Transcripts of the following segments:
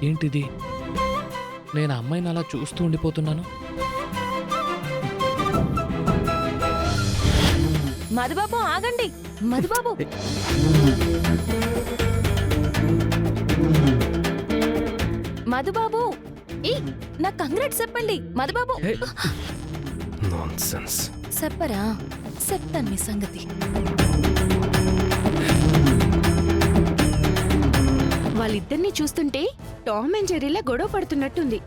ఏంటిది? నేను అమ్మాయిని అలా చూస్తూ ఉండిపోతున్నాను. మధుబాబు ఆగండి. మధుబాబు మధుబాబు ఏ నా కంగ్రాట్స్ చెప్పండి. మధుబాబు నాన్సెన్స్. చెప్పరా? చెప్తాను మీ సంగతి. వాళ్ళిద్దరినీ చూస్తుంటే టామ్ అండ్ జెర్రీలా గొడవ పడుతున్నట్టుంది.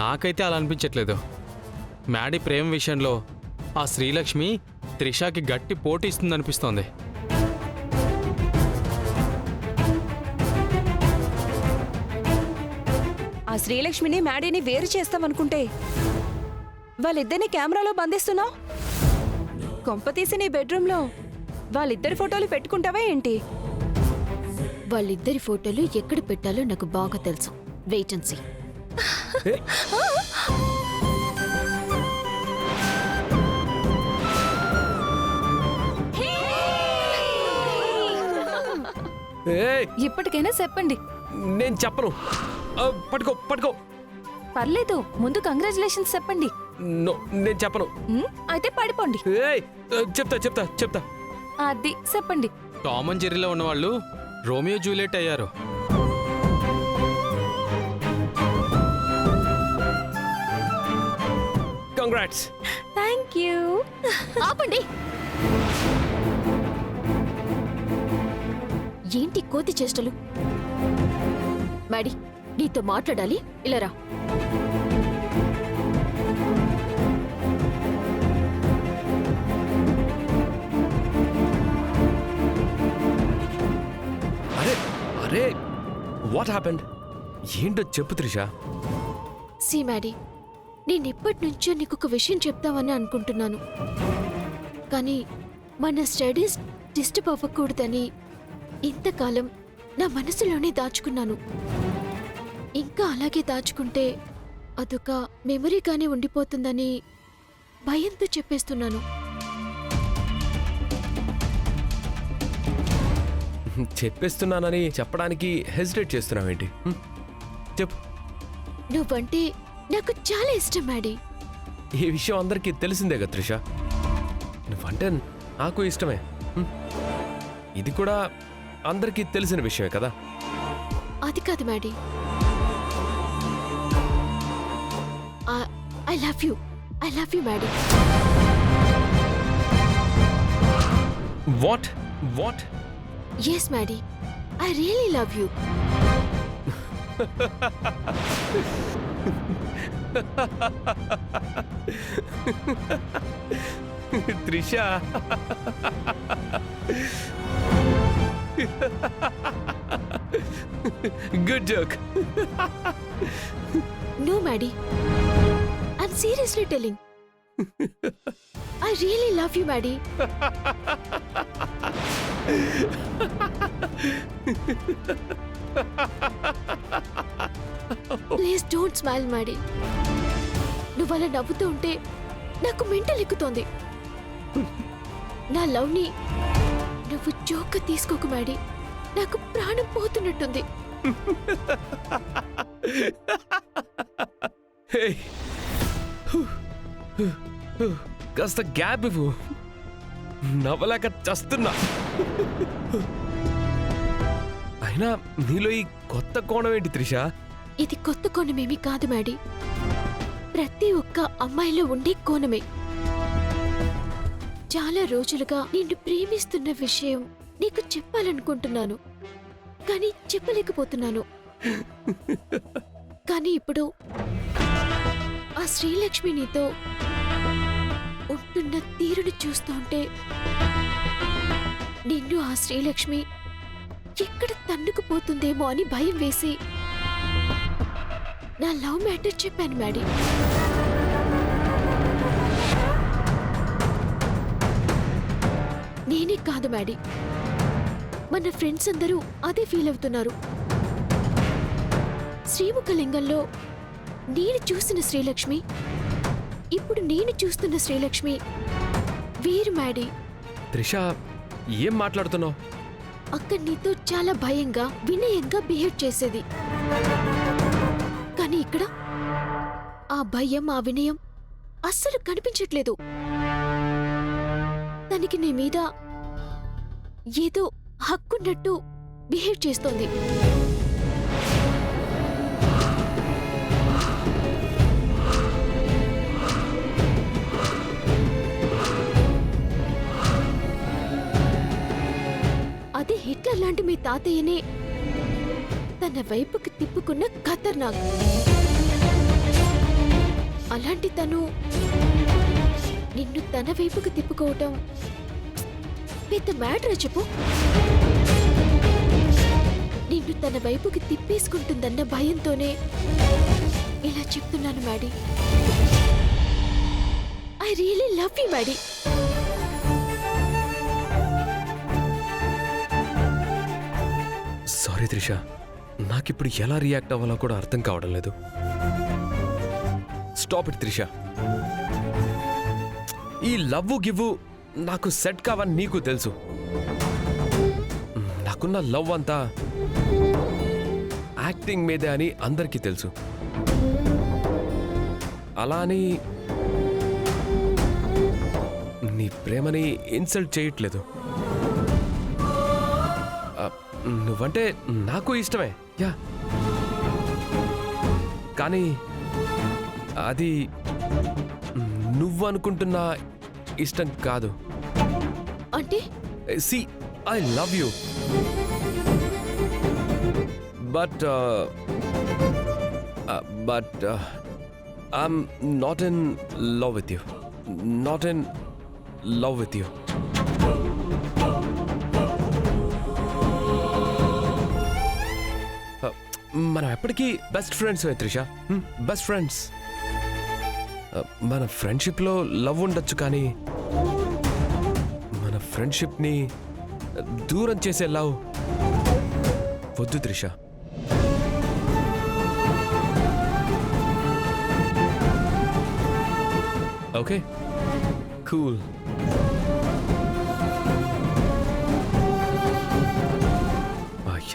నాకైతే అలా అనిపించట్లేదు. మ్యాడీ ప్రేమ విషయంలో ఆ శ్రీలక్ష్మి త్రిషాకి గట్టి పోటీ ఇస్తుందనిపిస్తోంది. ఆ శ్రీలక్ష్మిని మ్యాడీని వేరు చేస్తామనుకుంటే వాళ్ళిద్దరిని కెమెరాలో బంధిస్తున్నావు. కొంపతీసి నీ బెడ్రూమ్లో వాళ్ళిద్దరి ఫోటోలు పెట్టుకుంటావా ఏంటి? వాళ్ళిద్దరి ఫోటోలు ఎక్కడ పెట్టాలో నాకు బాగా తెలుసు. Wait and see. ఇప్పటికైనా చెప్పండి. నేను చెప్పను. పట్టుకో పట్టుకో. పర్లేదు, ముందు కంగ్రాచులేషన్స్ చెప్పండి. నేను చెప్పను. అయితే పడిపోండి. చెప్తా చెప్తా చెప్తా. అది చెప్పండి. టామ్ అండ్ జెర్రీలో ఉన్నవాళ్ళు రోమియో జూలియట్ అయ్యారు. కంగ్రాట్స్. Thank you. ఆపండి. ఏంటి కోతి చేష్టలు? మ్యాడీ, నీతో మాట్లాడాలి. ఇలా రా. అరే అరే, వాట్ హ్యాపెండ్? ఏంటో చెప్పు త్రిషా. సి మ్యాడీ, నేనిప్పటి నుంచో నీకు ఒక విషయం చెప్తామని అనుకుంటున్నాను. కానీ మన స్టడీస్ డిస్టర్బ్ అవ్వకూడదని ఇంతకాలం నా మనసులోనే దాచుకున్నాను. ఇంకా అలాగే దాచుకుంటే అదొక మెమరీగానే ఉండిపోతుందని భయంతో చెప్పేస్తున్నాను. చెప్పేస్తున్నానని చెప్పడానికి హెసిటేట్ చేస్తున్నావేంటి? చెప్పు. నువ్వంటే నాకు చాలా ఇష్టం మ్యాడీ. ఈ విషయం అందరికీ తెలిసిందే కదా త్రిష. నువ్వంటే నాకు ఇష్టమే. ఇది కూడా అందరికీ తెలిసిన విషయమే కదా. అది కాదు Maddie. I love you. I love you Maddie. What what? Yes Maddie, I really love you. Trisha, good joke. No, Maddie. I'm seriously telling. I really love you, Maddie. Please don't smile, Maddie. నువ్వు అలా నవ్వుతూ ఉంటే నాకు mental ఎక్కుతోంది. నా లవ్ని నువ్వు జోక్గా తీసుకోకు Maddy. నాకు ప్రాణం పోతున్నట్టుంది. కాస్త గ్యాప్ ఇవ్వు. నవ్వలేక చస్తున్నా. అయినా నీలో ఈ కొత్త కోణం ఏంటి త్రిష? ఇది కొత్త కోణమేమీ కాదు మ్యాడీ. ప్రతి ఒక్క అమ్మాయిలో ఉండే కోణమే. చాలా రోజులుగా నిన్ను ప్రేమిస్తున్న విషయం నీకు చెప్పాలనుకుంటున్నాను, కానీ చెప్పలేకపోతున్నాను. కానీ ఇప్పుడు ఆ శ్రీలక్ష్మి నీతో ఉంటున్న తీరును చూస్తుంటే నిన్ను ఆ శ్రీలక్ష్మి ఎక్కడ తన్నుకుపోతుందేమో అని భయం వేసి నా లవ్ మ్యాటర్ చెప్పాను మ్యాడీ. నేనే కాదు మ్యాడీ, మన ఫ్రెండ్స్ అందరూ అదే ఫీల్ అవుతున్నారు. శ్రీముఖలింగంలో నేను చూసిన శ్రీలక్ష్మి, ఇప్పుడు నేను చూస్తున్న శ్రీలక్ష్మి వీరు మ్యాడీ. త్రిష, ఏం మాట్లాడుతున్నావు? అక్కడ నీతో చాలా భయంగా వినయంగా బిహేవ్ చేసేది. కానీ ఇక్కడ ఆ భయం ఆ వినయం అస్సలు కనిపించట్లేదు. తనకి నీ మీద ఏదో హక్కున్నట్టు బిహేవ్ చేస్తోంది. అదే హిట్లర్ లాంటి మీ తాతయ్యనే తన వైపుకి తిప్పుకున్న ఖతర్నాక్. అలాంటి తను నిన్ను తన వైపుకి తిప్పుకోవటం పెద్ద మ్యాటర్ చెప్పు. నిన్ను తన వైపుకి తిప్పేసుకుంటుందన్న భయంతోనే ఇలా చెప్తున్నాను Maddy. I really love you Maddy. Sorry Trisha, నాకిప్పుడు ఎలా రియాక్ట్ అవ్వాలో కూడా అర్థం కావడం లేదు. Stop it Trisha. ఈ లవ్వు గివ్వు నాకు సెట్ కావని నీకు తెలుసు. నాకున్న లవ్ అంతా యాక్టింగ్ మీదే అని అందరికీ తెలుసు. అలా అని నీ ప్రేమని ఇన్సల్ట్ చేయట్లేదు. నువ్వంటే నాకు ఇష్టమే, యా, కానీ అది నువ్వు అనుకుంటున్న ఇష్టం కాదు. అంటే see, I love you, but I'm not in love with you. Not in love with you. మనం ఎప్పటికీ best friends Trisha, best friends. మన ఫ్రెండ్షిప్లో లవ్ ఉండొచ్చు, కానీ మన ఫ్రెండ్షిప్ని దూరం చేసే లవ్ వద్దు త్రిష. Okay, cool.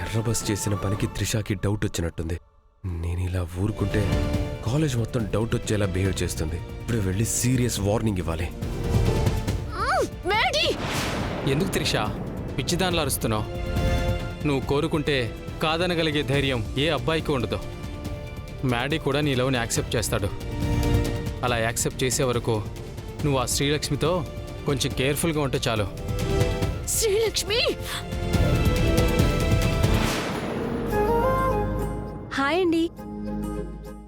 ఎర్ర బస్ చేసిన పనికి త్రిషాకి డౌట్ వచ్చినట్టుంది. నేను ఇలా ఊరుకుంటే కాలేజ్ మొత్తం డౌట్ వచ్చేలా బిహేవ్ చేస్తుంది. ఇప్పుడు వెళ్ళి సీరియస్ వార్నింగ్ ఇవ్వాలి. ఎందుకు త్రిష పిచ్చిదానిలా అరుస్తున్నావు? నువ్వు కోరుకుంటే కాదనగలిగే ధైర్యం ఏ అబ్బాయికి ఉండదు. మ్యాడీ కూడా నీ లవ్ని యాక్సెప్ట్ చేస్తాడు. అలా యాక్సెప్ట్ చేసే వరకు నువ్వు ఆ శ్రీలక్ష్మితో కొంచెం కేర్ఫుల్గా ఉంటే చాలు. శ్రీలక్ష్మి, హాయ్ అండి.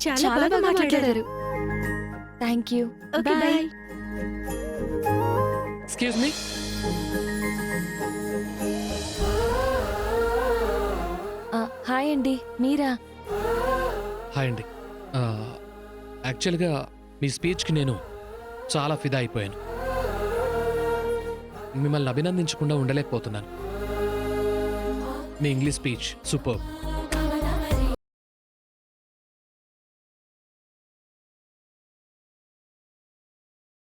చాలా బాగా మాట్లాడారు. Thank you. Okay, bye. Excuse me. Hi అండి, మీరా? హాయ్ అండి. యాక్చువల్గా మీ స్పీచ్కి నేను చాలా ఫిదా అయిపోయాను. మిమ్మల్ని అభినందించకుండా ఉండలేకపోతున్నాను. మీ ఇంగ్లీష్ స్పీచ్ సూపర్.